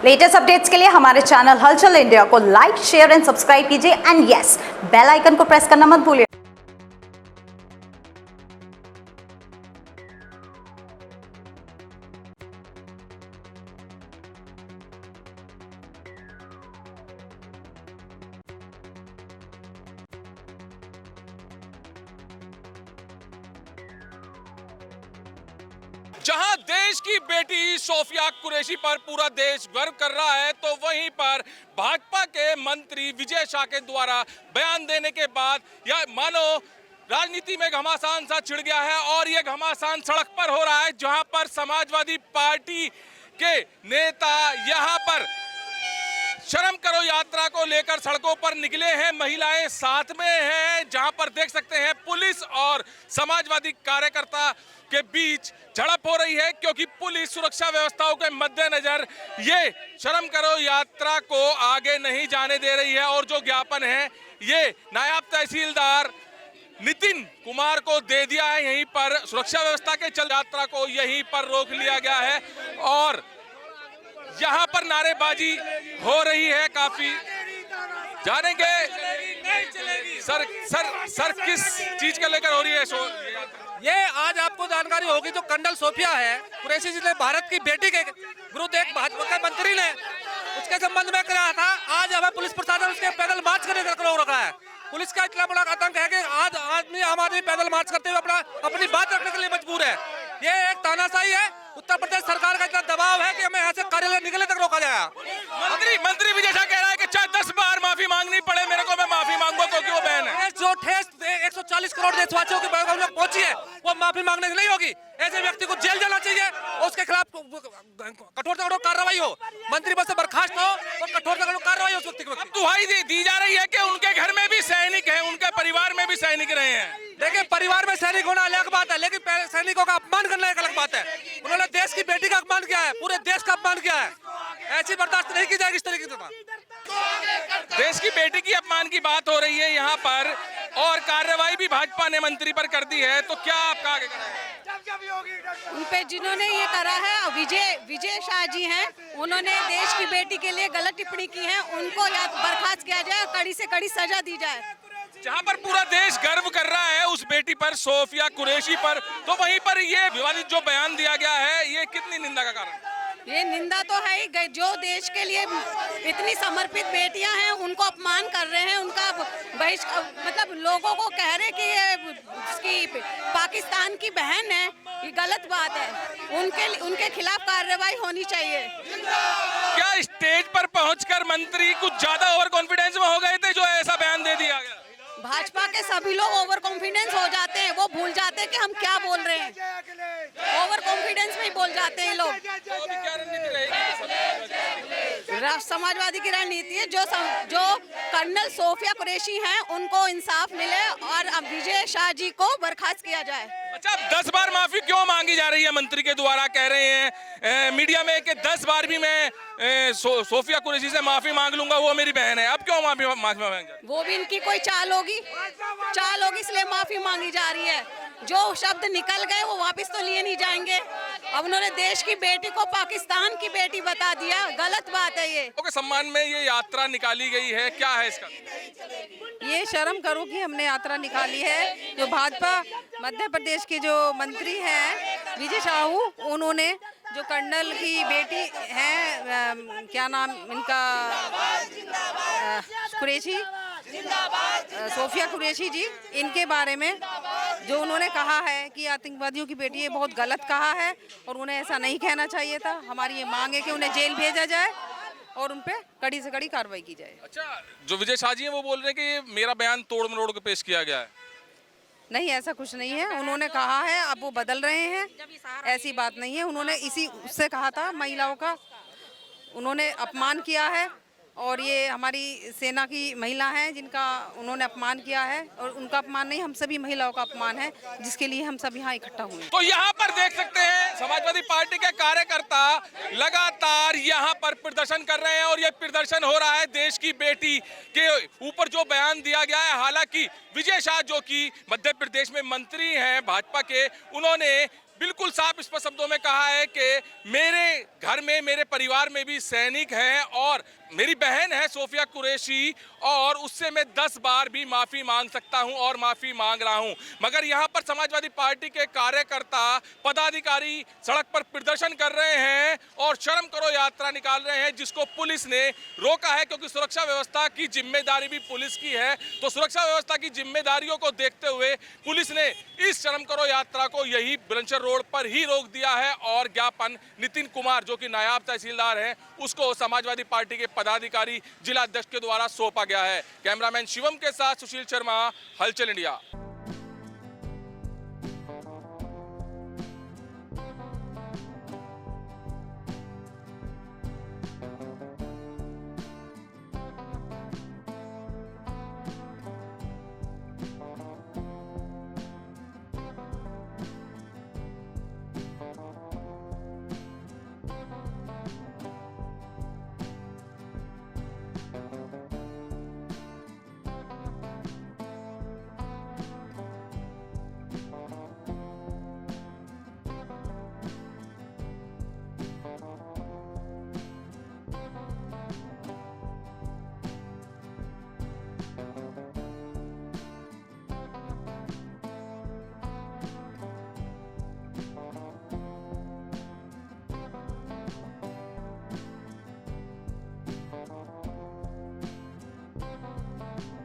Latest updates के लिए हमारे चैनल हलचल इंडिया को लाइक, शेयर एंड सब्सक्राइब कीजिए एंड यस, बेल आइकन को प्रेस करना मत भूलिए। जहां देश की बेटी सोफिया कुरैशी पर पूरा देश गर्व कर रहा है, तो वहीं पर भाजपा के मंत्री विजय शाह के द्वारा बयान देने के बाद यह मानो राजनीति में घमासान सा छिड़ गया है। और यह घमासान सड़क पर हो रहा है, जहां पर समाजवादी पार्टी के नेता यहां पर शर्म करो यात्रा को लेकर सड़कों पर निकले हैं। महिलाएं साथ में हैं, जहां पर देख सकते हैं पुलिस और समाजवादी कार्यकर्ता के बीच झड़प हो रही है, क्योंकि पुलिस सुरक्षा व्यवस्थाओं के मद्देनजर ये शर्म करो यात्रा को आगे नहीं जाने दे रही है। और जो ज्ञापन है ये नायब तहसीलदार नितिन कुमार को दे दिया है। यहीं पर सुरक्षा व्यवस्था के चल यात्रा को यहीं पर रोक लिया गया है और यहाँ पर नारेबाजी हो रही है। काफी जानेंगे सर किस चीज को लेकर हो रही है ये आज आपको जानकारी होगी। जो कर्नल सोफिया है कुरैशी जी ने भारत की बेटी के विरुद्ध एक भाजपा के मंत्री ने उसके संबंध में कहा था। आज हमें पुलिस प्रशासन उसके पैदल मार्च करने का रोक रखा है। पुलिस का इतना बड़ा आतंक है कि आज आम आदमी पैदल मार्च करते हुए अपनी बात रखने के लिए मजबूर है। ये एक तानाशाही है। उत्तर प्रदेश सरकार का इतना दबाव है कि हमें यहाँ से कार्यालय निकलने तक रोका जाएगा। मंत्री विजय शाह कह रहा है कि चाहे 10 बार माफी मांगनी पड़े मेरे को, मैं माफी मांगूंगा क्योंकि वो बहन है। जो ठेस 140 करोड़ देशवासियों की पहुंची है वो माफी मांगने से नहीं होगी। ऐसे व्यक्ति को जेल जाना चाहिए और उसके खिलाफ कठोर से कठोर कार्रवाई हो। मंत्री पद से बर्खास्त हो और कठोर से कठोर कार्रवाई हो उस व्यक्ति को। दुहाई दी जा रही है कि उनके घर में भी सैनिक हैं, उनके परिवार में भी सैनिक रहे हैं। देखिए, परिवार में सैनिक होना अलग बात है, लेकिन सैनिकों का अपमान करना एक अलग बात है। उन्होंने देश की बेटी का अपमान किया है, पूरे देश का अपमान किया है। ऐसी बर्दाश्त नहीं की जाएगी इस तरीके से। देश की बेटी की अपमान की बात हो रही है यहाँ पर और कार्रवाई भी भाजपा ने मंत्री पर कर दी है, तो क्या आपका आगे करना है? उन पे जिन्होंने ये करा है विजय शाह जी हैं, उन्होंने देश की बेटी के लिए गलत टिप्पणी की है, उनको या बर्खास्त किया जाए, कड़ी से कड़ी सजा दी जाए। जहां पर पूरा देश गर्व कर रहा है उस बेटी पर, सोफिया कुरैशी पर, तो वहीं पर ये विवादित जो बयान दिया गया है, ये कितनी निंदा का कारण है? ये निंदा तो है ही। जो देश के लिए इतनी समर्पित बेटियां हैं उनको अपमान कर रहे हैं, उनका मतलब लोगों को कह रहे कि ये उसकी पाकिस्तान की बहन है, ये गलत बात है। उनके खिलाफ कार्रवाई होनी चाहिए। क्या स्टेज पर पहुंचकर मंत्री कुछ ज्यादा ओवर कॉन्फिडेंस में हो गए थे जो ऐसा बयान दे दिया गया? भाजपा के सभी लोग ओवर कॉन्फिडेंस हो जाते हैं, वो भूल जाते हैं कि हम क्या बोल रहे हैं। ओवर कॉन्फिडेंस में ही बोल जाते हैं लोग। समाजवादी की रणनीति है। जो कर्नल सोफिया कुरैशी हैं उनको इंसाफ मिले और अब विजय शाह जी को बर्खास्त किया जाए। अच्छा, 10 बार माफी क्यों मांगी जा रही है मंत्री के द्वारा? कह रहे हैं मीडिया में कि 10 बार भी मैं सोफिया कुरैशी से माफी मांग लूंगा, वो मेरी बहन है। अब क्यों माफी मांग? वो भी इनकी कोई चाल होगी इसलिए माफी मांगी जा रही है। जो शब्द निकल गए वो वापस तो लिए नहीं जाएंगे। अब उन्होंने देश की बेटी को पाकिस्तान की बेटी बता दिया, गलत बात है। ये के सम्मान में ये यात्रा निकाली गई है, क्या है इसका? ये शर्म करो कि हमने यात्रा निकाली है। जो भाजपा मध्य प्रदेश के जो मंत्री हैं विजय शाहू, उन्होंने जो कर्नल की बेटी है, क्या नाम इनका, कुरैशी, सोफिया कुरैशी जी, इनके बारे में जो उन्होंने कहा है कि आतंकवादियों की बेटी है, बहुत गलत कहा है और उन्हें ऐसा नहीं कहना चाहिए था। हमारी ये मांग है कि उन्हें जेल भेजा जाए और उन पे कड़ी से कड़ी कार्रवाई की जाए। अच्छा, जो विजय शाह जी हैं वो बोल रहे हैं कि ये मेरा बयान तोड़ मरोड़ के पेश किया गया है। नहीं, ऐसा कुछ नहीं है। उन्होंने कहा है, अब वो बदल रहे हैं, ऐसी बात नहीं है। उन्होंने इसी उससे कहा था, महिलाओं का उन्होंने अपमान किया है और ये हमारी सेना की महिला हैं जिनका उन्होंने अपमान किया है। और उनका अपमान नहीं, हम सभी महिलाओं का अपमान है, जिसके लिए हम सब यहाँ इकट्ठा हुए। तो यहाँ पर देख सकते हैं समाजवादी पार्टी के कार्यकर्ता लगातार यहाँ पर प्रदर्शन कर रहे हैं और ये प्रदर्शन हो रहा है देश की बेटी के ऊपर जो बयान दिया गया है। हालांकि विजय शाह जो कि मध्य प्रदेश में मंत्री हैं भाजपा के, उन्होंने बिल्कुल साफ स्पष्ट शब्दों में कहा है कि मेरे घर में, मेरे परिवार में भी सैनिक हैं और मेरी बहन है सोफिया कुरैशी और उससे मैं 10 बार भी माफी मांग सकता हूं और माफी मांग रहा हूं। मगर यहां पर समाजवादी पार्टी के कार्यकर्ता, पदाधिकारी सड़क पर प्रदर्शन कर रहे हैं और शर्म करो यात्रा निकाल रहे हैं, जिसको पुलिस ने रोका है क्योंकि सुरक्षा व्यवस्था की जिम्मेदारी भी पुलिस की है। तो सुरक्षा व्यवस्था की जिम्मेदारियों को देखते हुए पुलिस ने इस शर्म करो यात्रा को यही बुलंदशहर रोड पर ही रोक दिया है और ज्ञापन नितिन कुमार जो कि नायब तहसीलदार हैं उसको समाजवादी पार्टी के पदाधिकारी जिला अध्यक्ष के द्वारा सौंपा गया है। कैमरामैन शिवम के साथ सुशील शर्मा, हलचल इंडिया।